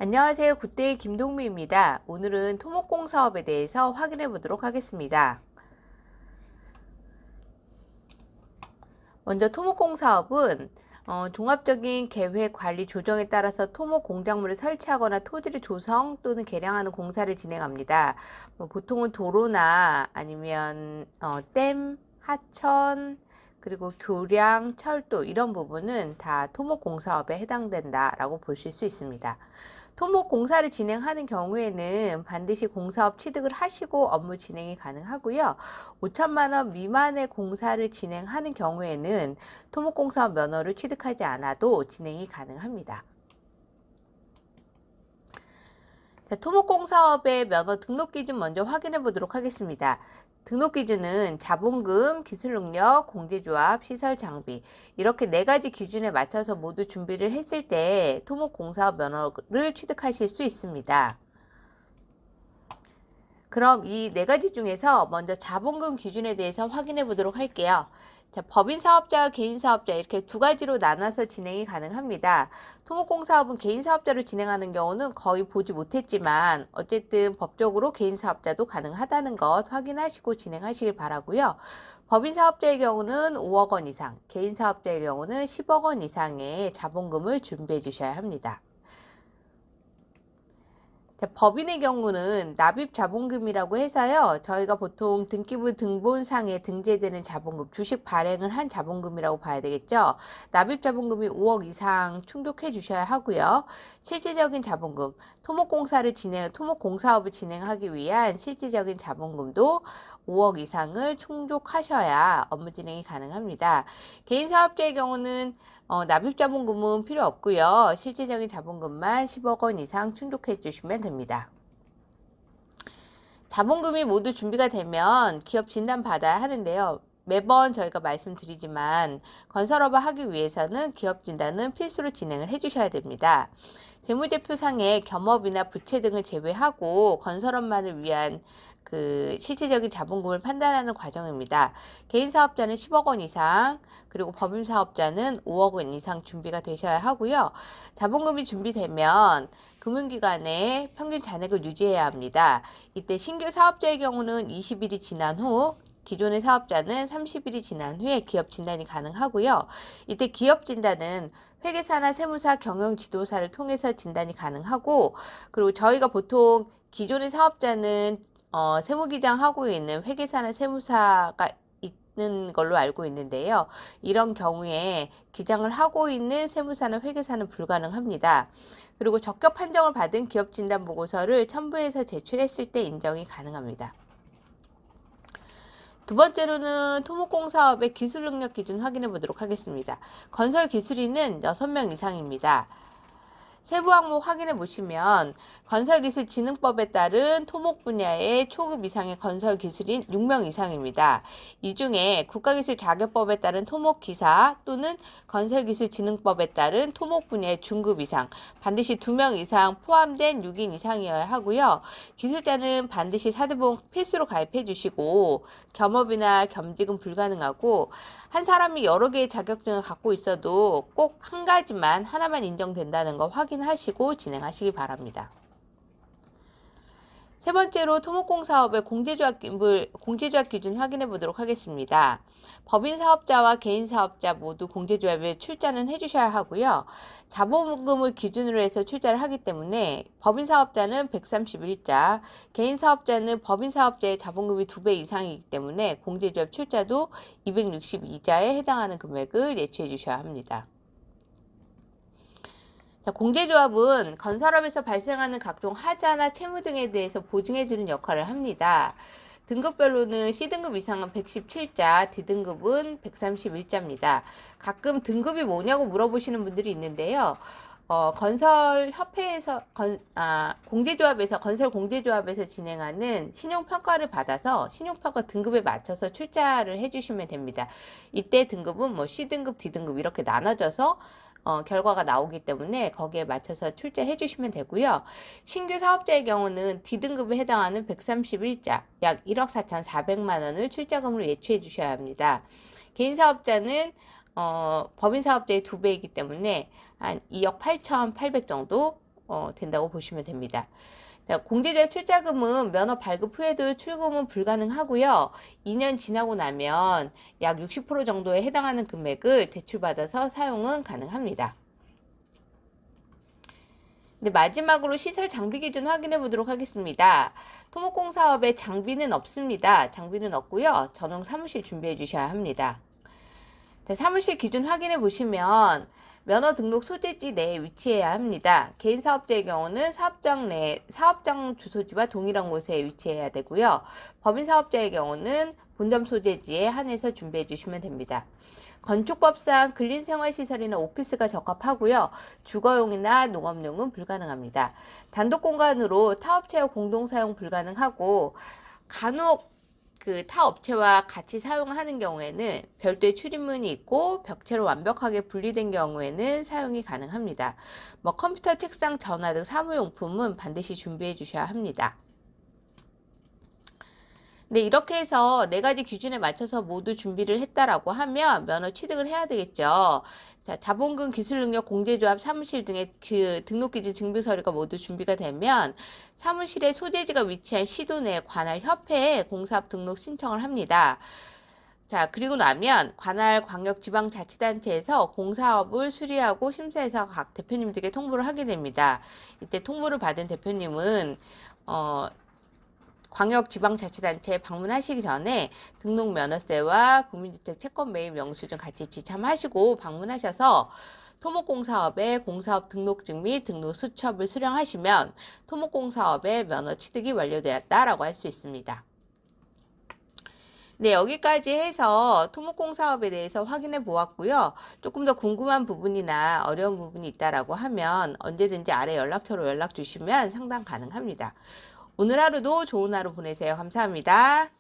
안녕하세요. 굿데이 김동미입니다. 오늘은 토목공 사업에 대해서 확인해 보도록 하겠습니다. 먼저 토목공 사업은 종합적인 계획 관리 조정에 따라서 토목 공작물을 설치하거나 토지를 조성 또는 개량하는 공사를 진행합니다. 보통은 도로나 아니면 댐, 하천, 그리고 교량, 철도 이런 부분은 다 토목공사업에 해당된다라고 보실 수 있습니다. 토목공사를 진행하는 경우에는 반드시 공사업 취득을 하시고 업무 진행이 가능하고요. 5천만 원 미만의 공사를 진행하는 경우에는 토목공사업 면허를 취득하지 않아도 진행이 가능합니다. 자, 토목공사업의 면허 등록 기준 먼저 확인해 보도록 하겠습니다. 등록 기준은 자본금, 기술능력, 공제조합, 시설 장비 이렇게 4가지 기준에 맞춰서 모두 준비를 했을 때 토목공사업 면허를 취득하실 수 있습니다. 그럼 이 4가지 중에서 먼저 자본금 기준에 대해서 확인해 보도록 할게요. 자, 법인 사업자와 개인 사업자 이렇게 2가지로 나눠서 진행이 가능합니다. 토목공 사업은 개인 사업자로 진행하는 경우는 거의 보지 못했지만 어쨌든 법적으로 개인 사업자도 가능하다는 것 확인하시고 진행하시길 바라고요. 법인 사업자의 경우는 5억 원 이상, 개인 사업자의 경우는 10억 원 이상의 자본금을 준비해 주셔야 합니다. 자, 법인의 경우는 납입 자본금이라고 해서요. 저희가 보통 등기부 등본상에 등재되는 자본금, 주식 발행을 한 자본금이라고 봐야 되겠죠. 납입 자본금이 5억 이상 충족해 주셔야 하고요. 실질적인 자본금, 토목공사업을 진행하기 위한 실질적인 자본금도 5억 이상을 충족하셔야 업무 진행이 가능합니다. 개인 사업자의 경우는 납입 자본금은 필요 없고요. 실질적인 자본금만 10억 원 이상 충족해 주시면 됩니다. 자본금이 모두 준비가 되면 기업 진단 받아야 하는데요. 매번 저희가 말씀드리지만 건설업을 하기 위해서는 기업 진단은 필수로 진행을 해 주셔야 됩니다. 재무제표상에 겸업이나 부채 등을 제외하고 건설업만을 위한 실질적인 자본금을 판단하는 과정입니다. 개인 사업자는 10억 원 이상, 그리고 법인 사업자는 5억 원 이상 준비가 되셔야 하고요. 자본금이 준비되면 금융기관에 평균 잔액을 유지해야 합니다. 이때 신규 사업자의 경우는 20일이 지난 후, 기존의 사업자는 30일이 지난 후에 기업 진단이 가능하고요. 이때 기업 진단은 회계사나 세무사, 경영지도사를 통해서 진단이 가능하고, 그리고 저희가 보통 기존의 사업자는 세무기장 하고 있는 회계사나 세무사가 있는 걸로 알고 있는데요. 이런 경우에 기장을 하고 있는 세무사나 회계사는 불가능합니다. 그리고 적격 판정을 받은 기업 진단 보고서를 첨부해서 제출했을 때 인정이 가능합니다. 두 번째로는 토목공 사업의 기술 능력 기준 확인해 보도록 하겠습니다. 건설 기술인은 6명 이상입니다. 세부 항목 확인해 보시면 건설기술진흥법에 따른 토목 분야의 초급 이상의 건설기술인 6명 이상입니다. 이 중에 국가기술자격법에 따른 토목기사 또는 건설기술진흥법에 따른 토목 분야의 중급 이상 반드시 2명 이상 포함된 6인 이상이어야 하고요. 기술자는 반드시 4대보험 필수로 가입해 주시고 겸업이나 겸직은 불가능하고 한 사람이 여러 개의 자격증을 갖고 있어도 꼭 한 가지만 하나만 인정된다는 거 확인하시고 진행하시기 바랍니다. 세 번째로 토목공 사업의 공제조합 기준 확인해 보도록 하겠습니다. 법인 사업자와 개인 사업자 모두 공제조합에 출자는 해주셔야 하고요. 자본금을 기준으로 해서 출자를 하기 때문에 법인 사업자는 131자, 개인 사업자는 법인 사업자의 자본금이 2배 이상이기 때문에 공제조합 출자도 262자에 해당하는 금액을 예치해 주셔야 합니다. 자, 공제조합은 건설업에서 발생하는 각종 하자나 채무 등에 대해서 보증해주는 역할을 합니다. 등급별로는 C등급 이상은 117자, D등급은 131자입니다. 가끔 등급이 뭐냐고 물어보시는 분들이 있는데요. 건설 공제조합에서 진행하는 신용평가를 받아서 신용평가 등급에 맞춰서 출자를 해주시면 됩니다. 이때 등급은 C등급, D등급 이렇게 나눠져서 결과가 나오기 때문에 거기에 맞춰서 출자해 주시면 되고요. 신규 사업자의 경우는 D등급에 해당하는 131자, 약 1억 4,400만 원을 출자금으로 예치해 주셔야 합니다. 개인 사업자는 법인 사업자의 2배이기 때문에 한 2억 8,800 정도 된다고 보시면 됩니다. 자, 공제자 출자금은 면허 발급 후에도 출금은 불가능하고요. 2년 지나고 나면 약 60% 정도에 해당하는 금액을 대출받아서 사용은 가능합니다. 네, 마지막으로 시설 장비 기준 확인해 보도록 하겠습니다. 토목공 사업에 장비는 없습니다. 장비는 없고요. 전용 사무실 준비해 주셔야 합니다. 자, 사무실 기준 확인해 보시면 면허 등록 소재지 내에 위치해야 합니다. 개인 사업자의 경우는 사업장 주소지와 동일한 곳에 위치해야 되고요. 법인 사업자의 경우는 본점 소재지에 한해서 준비해 주시면 됩니다. 건축법상 근린생활시설이나 오피스가 적합하고요. 주거용이나 농업용은 불가능합니다. 단독 공간으로 타업체와 공동사용 불가능하고 간혹 타업체와 같이 사용하는 경우에는 별도의 출입문이 있고 벽체로 완벽하게 분리된 경우에는 사용이 가능합니다. 컴퓨터, 책상, 전화 등 사무용품은 반드시 준비해 주셔야 합니다. 네, 이렇게 해서 4가지 기준에 맞춰서 모두 준비를 했다라고 하면 면허 취득을 해야 되겠죠. 자, 자본금, 기술능력, 공제조합, 사무실 등의 등록기준 증빙서류가 모두 준비가 되면 사무실의 소재지가 위치한 시도 내 관할 협회에 공사업 등록 신청을 합니다. 자, 그리고 나면 관할 광역지방자치단체에서 공사업을 수리하고 심사해서 각 대표님들께 통보를 하게 됩니다. 이때 통보를 받은 대표님은 광역지방자치단체에 방문하시기 전에 등록 면허세와 국민주택 채권 매입 영수증 같이 지참하시고 방문하셔서 토목공사업의 공사업 등록증 및 등록 수첩을 수령하시면 토목공사업의 면허 취득이 완료되었다라고 할 수 있습니다. 네, 여기까지 해서 토목공사업에 대해서 확인해 보았고요. 조금 더 궁금한 부분이나 어려운 부분이 있다라고 하면 언제든지 아래 연락처로 연락 주시면 상담 가능합니다. 오늘 하루도 좋은 하루 보내세요. 감사합니다.